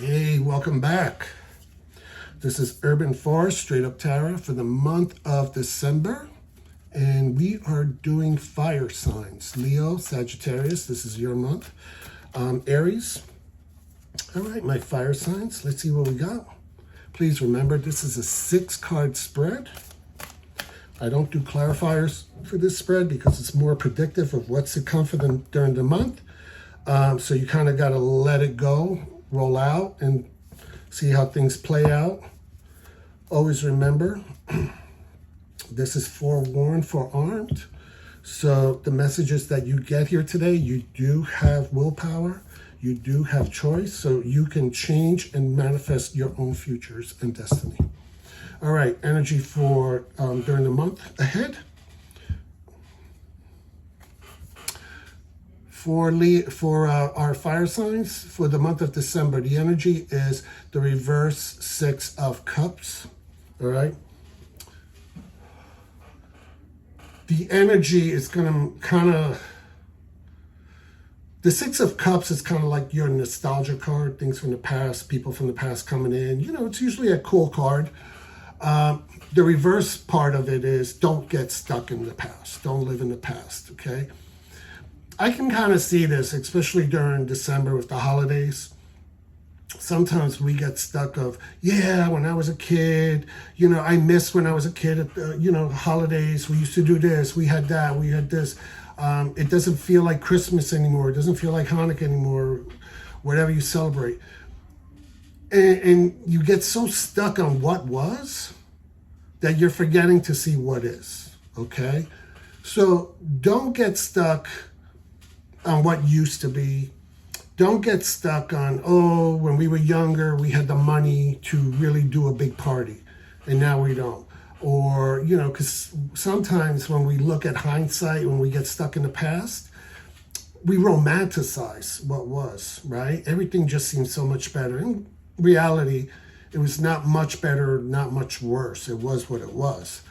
Hey, welcome back. This is Urban Forest Straight Up Tarot for the month of December. And we are doing fire signs. Leo, Sagittarius, this is your month. Aries. All right, my fire signs. Let's see what we got. Please remember, this is a 6-card spread. I don't do clarifiers for this spread because it's more predictive of what's to come for them during the month. So you kind of got to let it go, roll out, and see how things play out. Always remember, this is forewarned, forearmed. So the messages that you get here today, you do have willpower, you do have choice, so you can change and manifest your own futures and destiny. All right, energy for during the month ahead. For our fire signs for the month of December, the energy is the reverse 6 of Cups. All right. The energy is going to kind of, the 6 of Cups is kind of like your nostalgia card, things from the past, people from the past coming in. You know, it's usually a cool card. The reverse part of it is don't get stuck in the past. Don't live in the past, okay? I can kind of see this, especially during December with the holidays. Sometimes we get stuck of, yeah, when I was a kid, you know, I miss when I was a kid at the, you know, holidays. We used to do this, we had that, we had this. It doesn't feel like Christmas anymore. It doesn't feel like Hanukkah anymore, whatever you celebrate. And you get so stuck on what was that you're forgetting to see what is, okay? So don't get stuck on what used to be. Don't get stuck on, oh, when we were younger, we had the money to really do a big party, and now we don't. Or, you know, because sometimes when we look at hindsight, when we get stuck in the past, we romanticize what was, right? Everything just seems so much better. In reality, it was not much better, not much worse. It was what it was.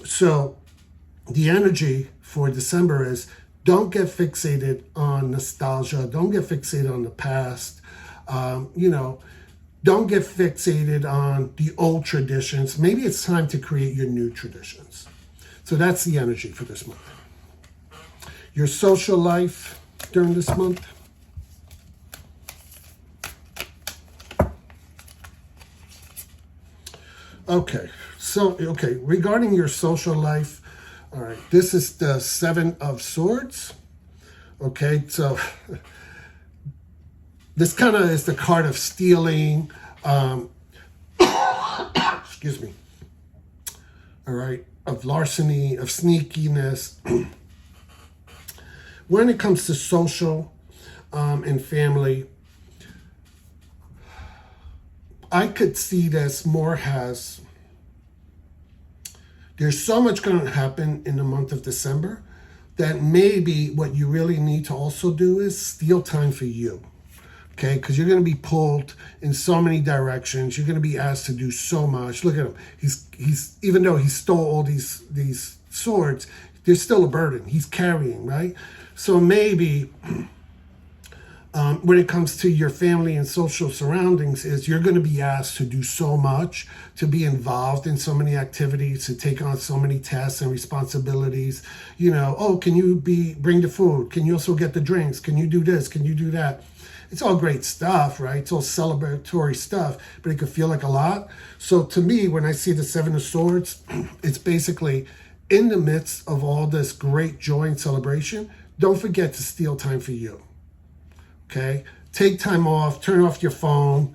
So the energy for December is, don't get fixated on nostalgia. Don't get fixated on the past. You know, don't get fixated on the old traditions. Maybe it's time to create your new traditions. So that's the energy for this month. Your social life during this month. Okay, regarding your social life, all right, this is the 7 of Swords. Okay, so this kind of is the card of stealing. Excuse me. All right, of larceny, of sneakiness. When it comes to social and family, I could see this more as there's so much going to happen in the month of December that maybe what you really need to also do is steal time for you, okay? Because you're going to be pulled in so many directions. You're going to be asked to do so much. Look at him. He's even though he stole all these swords, there's still a burden he's carrying, right? So maybe when it comes to your family and social surroundings is you're going to be asked to do so much, to be involved in so many activities, to take on so many tasks and responsibilities. You know, oh, can you bring the food? Can you also get the drinks? Can you do this? Can you do that? It's all great stuff, right? It's all celebratory stuff, but it could feel like a lot. So to me, when I see the 7 of Swords, it's basically in the midst of all this great joy and celebration, don't forget to steal time for you. Okay, take time off, turn off your phone.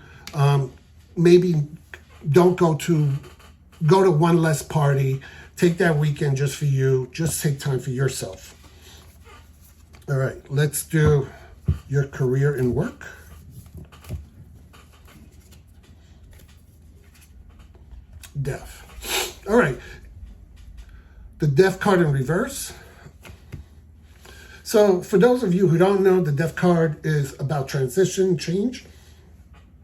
Maybe don't go to one less party. Take that weekend just for you. Just take time for yourself. All right, let's do your career and work. Death. All right, the Death card in reverse. So for those of you who don't know, the Death card is about transition, change.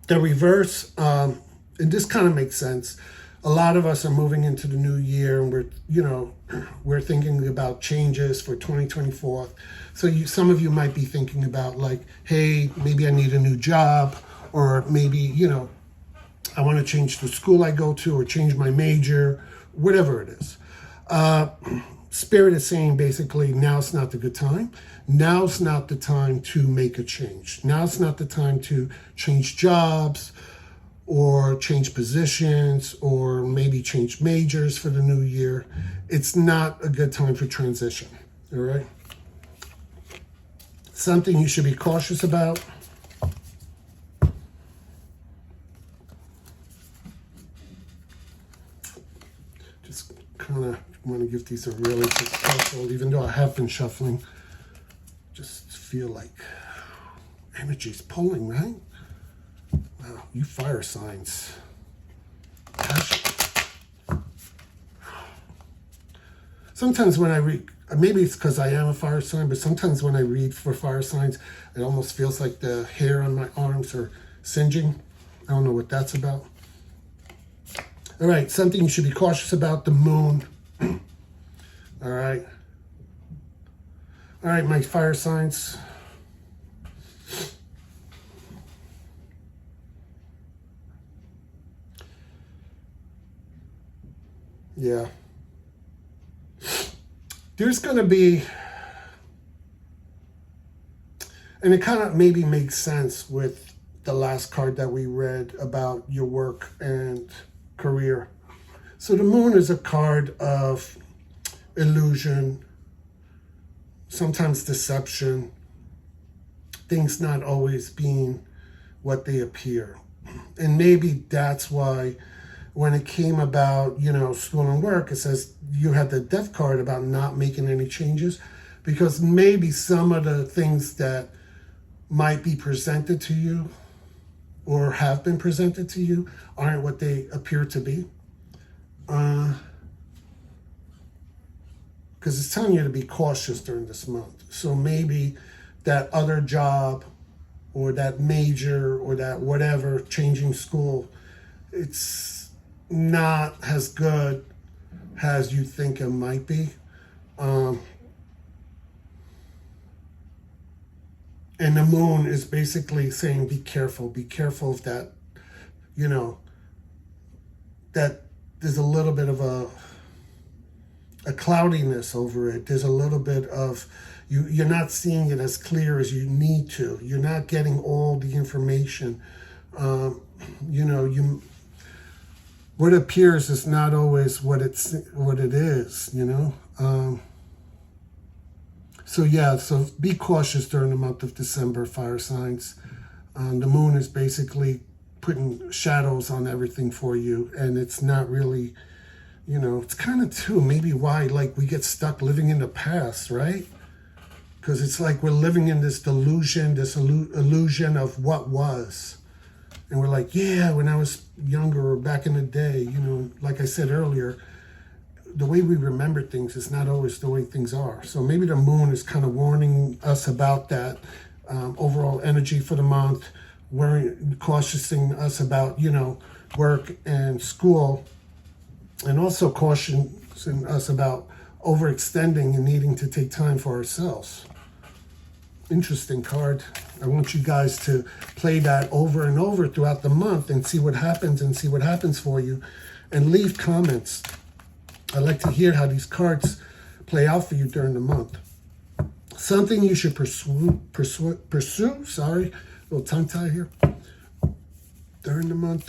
The reverse, and this kind of makes sense. A lot of us are moving into the new year, and we're thinking about changes for 2024. So some of you might be thinking about like, hey, maybe I need a new job, or maybe, I want to change the school I go to or change my major, whatever it is. Spirit is saying basically, now's not the good time. Now's not the time to make a change. Now's not the time to change jobs or change positions or maybe change majors for the new year. It's not a good time for transition, all right? Something you should be cautious about. Just kind of want to give these a really quick shuffle, even though I have been shuffling. Just feel like energy's pulling, right? Wow, you fire signs. Sometimes when I read, maybe it's because I am a fire sign, but sometimes when I read for fire signs, it almost feels like the hair on my arms are singeing. I don't know what that's about. All right, something you should be cautious about, the moon. All right. All right, my fire signs. Yeah. There's going to be, and it kind of maybe makes sense with the last card that we read about your work and career. So the moon is a card of illusion, sometimes deception, things not always being what they appear. And maybe that's why when it came about, school and work, it says you had the death card about not making any changes, because maybe some of the things that might be presented to you or have been presented to you aren't what they appear to be. Because it's telling you to be cautious during this month. So maybe that other job or that major or that whatever, changing school, it's not as good as you think it might be. And the moon is basically saying, be careful of that, that there's a little bit of a cloudiness over it. There's a little bit of, you're not seeing it as clear as you need to. You're not getting all the information. What appears is not always what it is, So be cautious during the month of December, fire signs. The moon is basically putting shadows on everything for you, and it's not really, it's kind of too maybe why we get stuck living in the past, right? Because it's like we're living in this delusion, this illusion of what was. And we're like, yeah, when I was younger or back in the day, like I said earlier, the way we remember things is not always the way things are. So maybe the moon is kind of warning us about that overall energy for the month, cautioning us about, work and school, and also cautioning us about overextending and needing to take time for ourselves. Interesting card. I want you guys to play that over and over throughout the month and see what happens for you, and leave comments. I'd like to hear how these cards play out for you during the month. Something you should pursue, sorry, a little tongue tie here, during the month.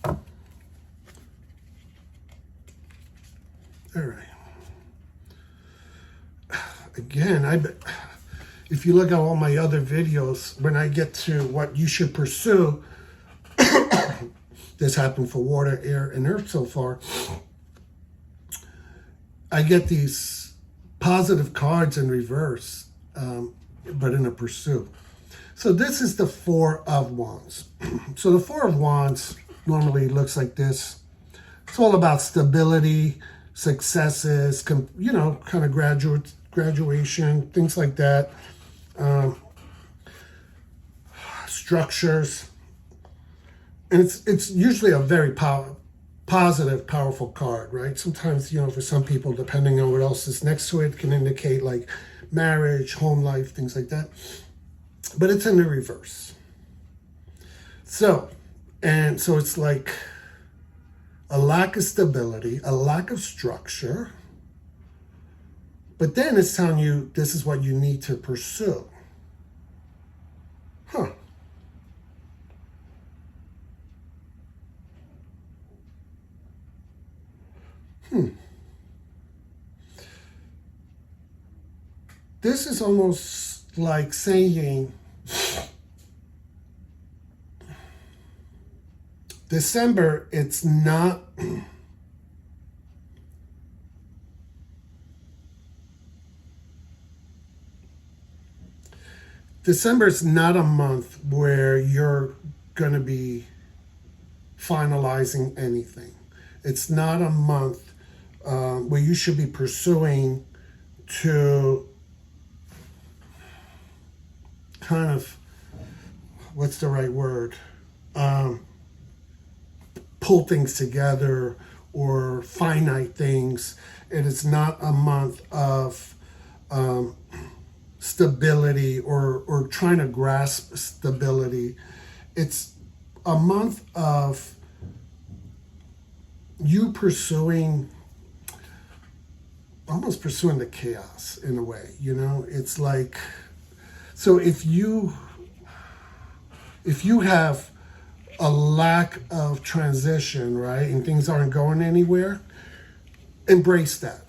All right. Again, if you look at all my other videos, when I get to what you should pursue, this happened for water, air, and earth so far, I get these positive cards in reverse, but in a pursuit. So this is the Four of Wands. So the Four of Wands normally looks like this. It's all about stability, successes, kind of graduation, things like that, structures. And it's usually a very positive, powerful card, right? Sometimes, for some people, depending on what else is next to it, can indicate like marriage, home life, things like that. but it's in the reverse. So it's like a lack of stability, a lack of structure, but then it's telling you this is what you need to pursue. Huh. This is almost like saying December, it's not December is not a month where you're going to be finalizing anything. It's not a month where you should be pursuing to kind of, what's the right word? Pull things together or finite things. It is not a month of stability or trying to grasp stability. It's a month of you almost pursuing the chaos in a way, you know? It's like, so if you have a lack of transition, right, and things aren't going anywhere, embrace that.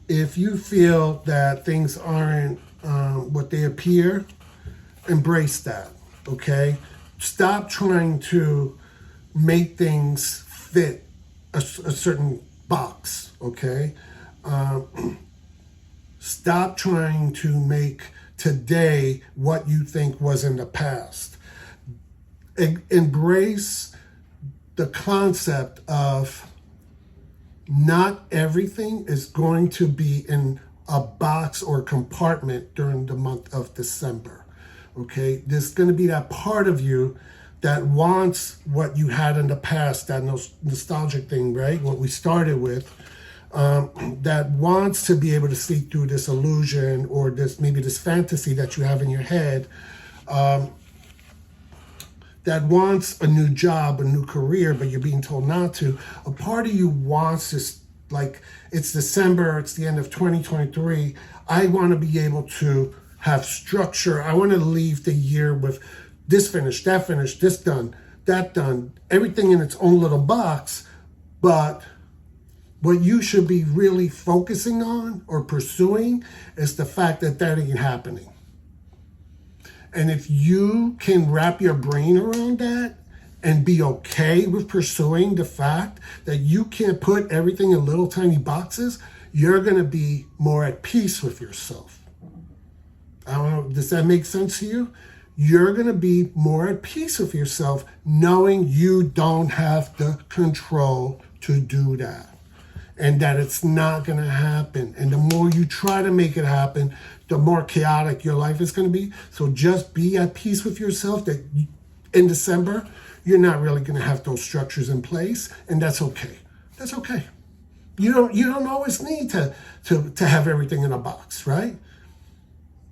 If you feel that things aren't what they appear, embrace that, okay? Stop trying to make things fit a certain box, okay? Stop trying to make today what you think was in the past. Embrace the concept of not everything is going to be in a box or compartment during the month of December, okay? There's going to be that part of you that wants what you had in the past, that nostalgic thing, right? What we started with, that wants to be able to see through this illusion or this fantasy that you have in your head, that wants a new job, a new career, but you're being told not to. A part of you wants this, like, it's December, it's the end of 2023. I want to be able to have structure. I want to leave the year with this finished, this done, that done, everything in its own little box. But what you should be really focusing on or pursuing is the fact that that ain't happening. And if you can wrap your brain around that and be okay with pursuing the fact that you can't put everything in little tiny boxes, you're going to be more at peace with yourself. I don't know, does that make sense to you? You're going to be more at peace with yourself knowing you don't have the control to do that. And that it's not going to happen. And the more you try to make it happen, the more chaotic your life is going to be. So just be at peace with yourself that in December, you're not really going to have those structures in place. And that's okay. That's okay. You don't always need to have everything in a box, right?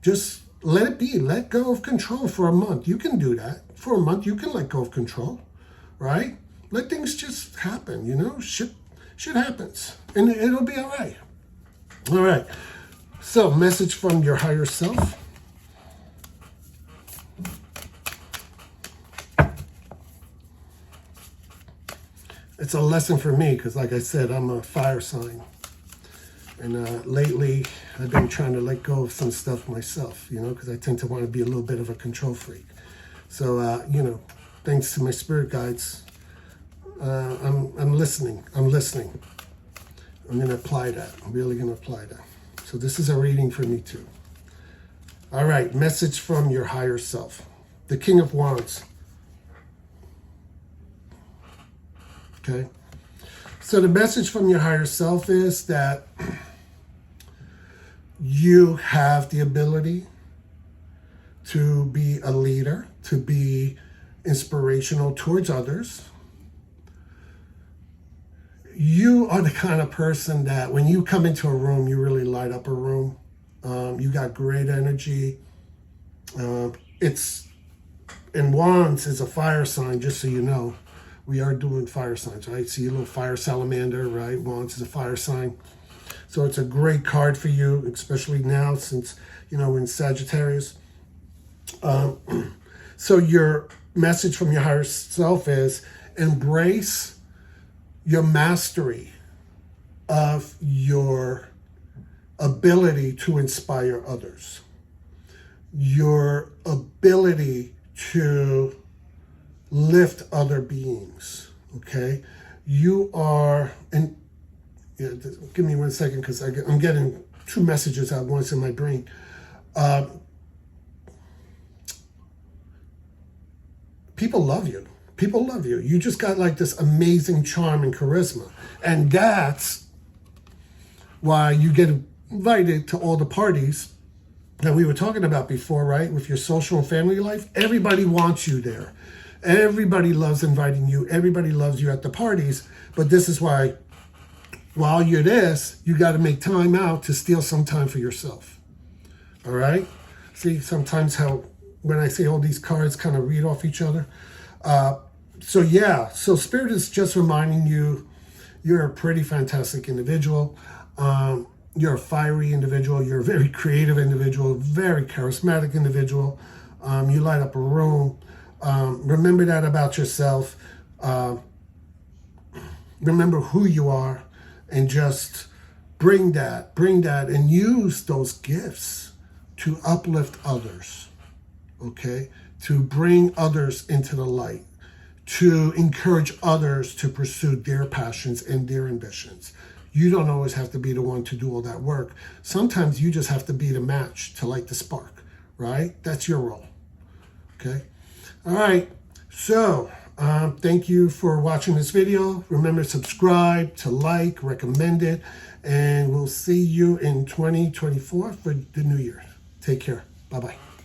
Just let it be. Let go of control for a month. You can do that. For a month, you can let go of control, right? Let things just happen, you know? Shit happens, and it'll be all right. All right. So, message from your higher self. It's a lesson for me because, like I said, I'm a fire sign. And lately, I've been trying to let go of some stuff myself, you know, because I tend to want to be a little bit of a control freak. So, you know, thanks to my spirit guides, I'm listening. I'm going to apply that. I'm really going to apply that. So this is a reading for me too. All right. Message from your higher self. The King of Wands. Okay. So the message from your higher self is that you have the ability to be a leader, to be inspirational towards others. You are the kind of person that when you come into a room, you really light up a room. You got great energy. It's and Wands is a fire sign, just so you know. We are doing fire signs, right? See a little fire salamander, right? Wands is a fire sign. So it's a great card for you, especially now since, we're in Sagittarius. So your message from your higher self is embrace your mastery of your ability to inspire others, your ability to lift other beings, okay? You are, and yeah, give me 1 second because I'm getting 2 messages at once in my brain. People love you. People love you. You just got like this amazing charm and charisma. And that's why you get invited to all the parties that we were talking about before, right? With your social and family life. Everybody wants you there. Everybody loves inviting you. Everybody loves you at the parties. But this is why, while you're this, you got to make time out to steal some time for yourself. All right? See, sometimes how when I say all these cards kind of read off each other. So Spirit is just reminding you, you're a pretty fantastic individual. You're a fiery individual. You're a very creative individual, very charismatic individual. You light up a room. Remember that about yourself. Remember who you are, and just bring that and use those gifts to uplift others, okay? To bring others into the light, to encourage others to pursue their passions and their ambitions. You don't always have to be the one to do all that work. Sometimes you just have to be the match to light the spark, right? That's your role, okay? All right, so thank you for watching this video. Remember to subscribe, to like, recommend it, and we'll see you in 2024 for the new year. Take care. Bye-bye.